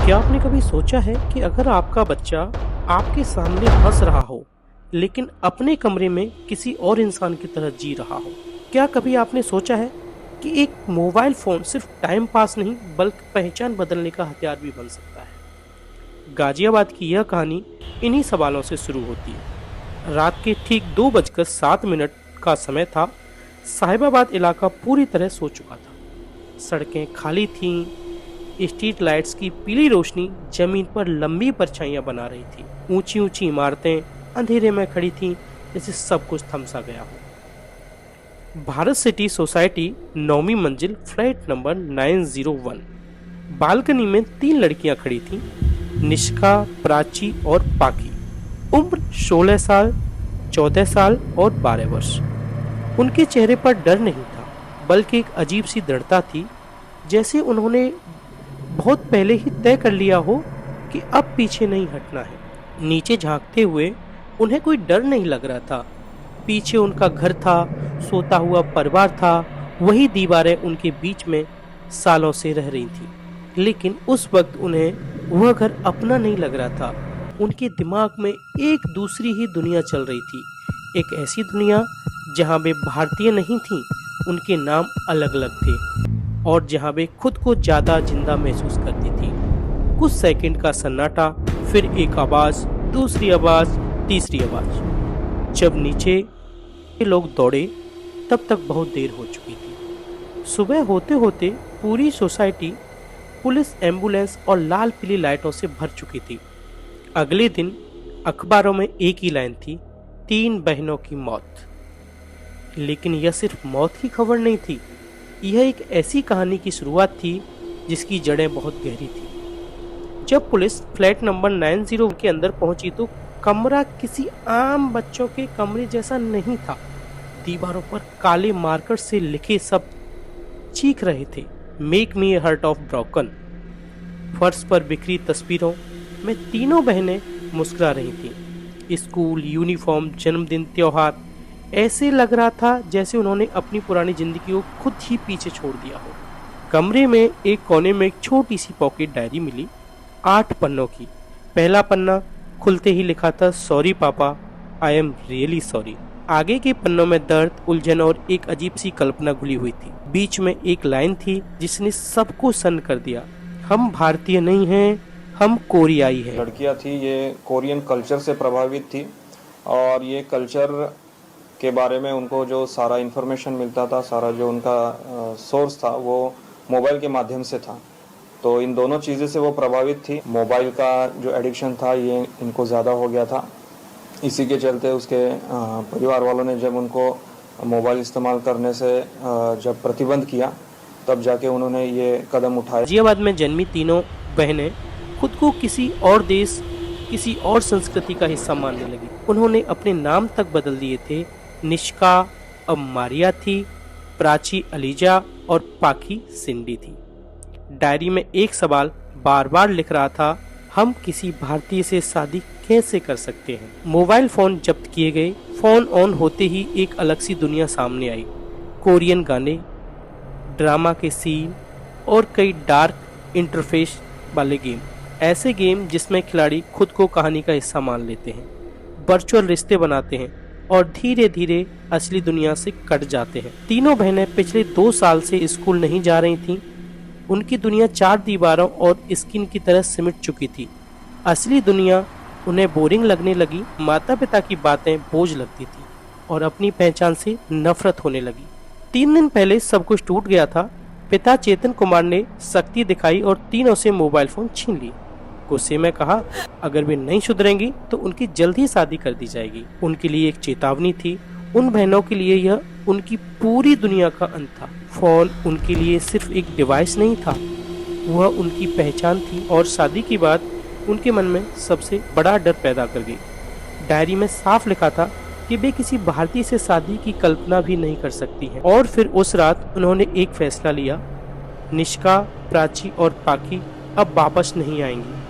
क्या आपने कभी सोचा है कि अगर आपका बच्चा आपके सामने हंस रहा हो लेकिन अपने कमरे में किसी और इंसान की तरह जी रहा हो? क्या कभी आपने सोचा है कि एक मोबाइल फोन सिर्फ टाइम पास नहीं बल्कि पहचान बदलने का हथियार भी बन सकता है? गाजियाबाद की यह कहानी इन्हीं सवालों से शुरू होती है। रात के ठीक 2:07 का समय था। साहिबाबाद इलाका पूरी तरह सो चुका था। सड़कें खाली थीं। स्ट्रीट लाइट्स की पीली रोशनी जमीन पर लंबी परछाइयां बना रही थी। ऊंची ऊंची इमारतें अंधेरे में खड़ी थीं, जैसे सब कुछ थमसा गया हो। भारत सिटी सोसाइटी 9वीं मंजिल, फ्लैट नंबर 901। बालकनी में 3 लड़कियां खड़ी थीं, निष्का, प्राची और पाकी। उम्र 16 साल, 14 साल और 12 वर्ष। उनके चेहरे पर डर नहीं था, बल्कि एक अजीब सी दृढ़ता थी, जैसे उन्होंने बहुत पहले ही तय कर लिया हो कि अब पीछे नहीं हटना है। नीचे झांकते हुए उन्हें कोई डर नहीं लग रहा था। पीछे उनका घर था, सोता हुआ परिवार था, वही दीवारें उनके बीच में सालों से रह रही थी। लेकिन उस वक्त उन्हें वह घर अपना नहीं लग रहा था। उनके दिमाग में एक दूसरी ही दुनिया चल रही थी, एक ऐसी दुनिया जहां वे भारतीय नहीं थीं, उनके नाम अलग अलग थे और जहां वे खुद को ज्यादा जिंदा महसूस करती थी। कुछ सेकंड का सन्नाटा, फिर एक आवाज, दूसरी आवाज, तीसरी आवाज। जब नीचे लोग दौड़े तब तक बहुत देर हो चुकी थी। सुबह होते होते पूरी सोसाइटी पुलिस, एम्बुलेंस और लाल पीली लाइटों से भर चुकी थी। अगले दिन अखबारों में एक ही लाइन थी, 3 बहनों की मौत। लेकिन यह सिर्फ मौत की खबर नहीं थी, यह एक ऐसी कहानी की शुरुआत थी जिसकी जड़ें बहुत गहरी थी। जब पुलिस फ्लैट नंबर 90 के अंदर पहुंची तो कमरा किसी आम बच्चों के कमरे जैसा नहीं था। दीवारों पर काले मार्कर से लिखे शब्द चीख रहे थे, make me A heart of broken. फर्श पर बिखरी तस्वीरों में तीनों बहनें मुस्कुरा रही थीं। स्कूल, यूनिफॉर्म, जन्मदिन, त्योहार, ऐसे लग रहा था जैसे उन्होंने अपनी पुरानी जिंदगी को खुद ही पीछे छोड़ दिया हो। कमरे में एक कोने में एक छोटी सी पॉकेट डायरी मिली, 8 पन्नों की। पहला पन्ना खुलते ही लिखा था, सॉरी पापा, आई एम रियली सॉरी। आगे के पन्नों में दर्द, उलझन और एक अजीब सी कल्पना घुली हुई थी। बीच में एक लाइन थी जिसने सबको सन्न कर दिया, हम भारतीय नहीं हैं, हम कोरियाई हैं। लड़कियां थी, ये कोरियन कल्चर से प्रभावित थी और ये कल्चर के बारे में उनको जो सारा इन्फॉर्मेशन मिलता था, सारा जो उनका सोर्स था वो मोबाइल के माध्यम से था। तो इन दोनों चीज़ें से वो प्रभावित थी। मोबाइल का जो एडिक्शन था ये इनको ज़्यादा हो गया था। इसी के चलते उसके परिवार वालों ने जब उनको मोबाइल इस्तेमाल करने से जब प्रतिबंध किया, तब जाके उन्होंने ये कदम उठाया। गाजियाबाद में जन्मी तीनों बहनें खुद को किसी और देश, किसी और संस्कृति का हिस्सा मानने लगी। उन्होंने अपने नाम तक बदल दिए थे। निष्का अब मारिया थी, प्राची अलीजा और पाकी सिंडी थी। डायरी में एक सवाल बार बार लिख रहा था, हम किसी भारतीय से शादी कैसे कर सकते हैं? मोबाइल फोन जब्त किए गए। फोन ऑन होते ही एक अलग सी दुनिया सामने आई। कोरियन गाने, ड्रामा के सीन और कई डार्क इंटरफेस वाले गेम। ऐसे गेम जिसमें खिलाड़ी खुद को कहानी का हिस्सा मान लेते हैं, वर्चुअल रिश्ते बनाते हैं और धीरे धीरे असली दुनिया से कट जाते हैं। तीनों बहनें पिछले 2 साल से स्कूल नहीं जा रही थीं। उनकी दुनिया 4 दीवारों और स्क्रीन की तरह सिमट चुकी थी। असली दुनिया उन्हें बोरिंग लगने लगी। माता पिता की बातें बोझ लगती थी और अपनी पहचान से नफरत होने लगी। 3 दिन पहले सब कुछ टूट गया था। पिता चेतन कुमार ने सख्ती दिखाई और तीनों से मोबाइल फोन छीन लिए। गुस्से में कहा, अगर वे नहीं सुधरेंगी तो उनकी जल्द ही शादी कर दी जाएगी। उनके लिए एक चेतावनी थी। उन बहनों के लिए यह उनकी पूरी दुनिया का अंत था। फोन उनके लिए सिर्फ एक डिवाइस नहीं था, वह उनकी पहचान थी और शादी की बात उनके मन में सबसे बड़ा डर पैदा कर गई। डायरी में साफ लिखा था कि वे किसी भारतीय से शादी की कल्पना भी नहीं कर सकती हैं। और फिर उस रात उन्होंने एक फैसला लिया, निष्का, प्राची और पाकी अब वापस नहीं आएंगी।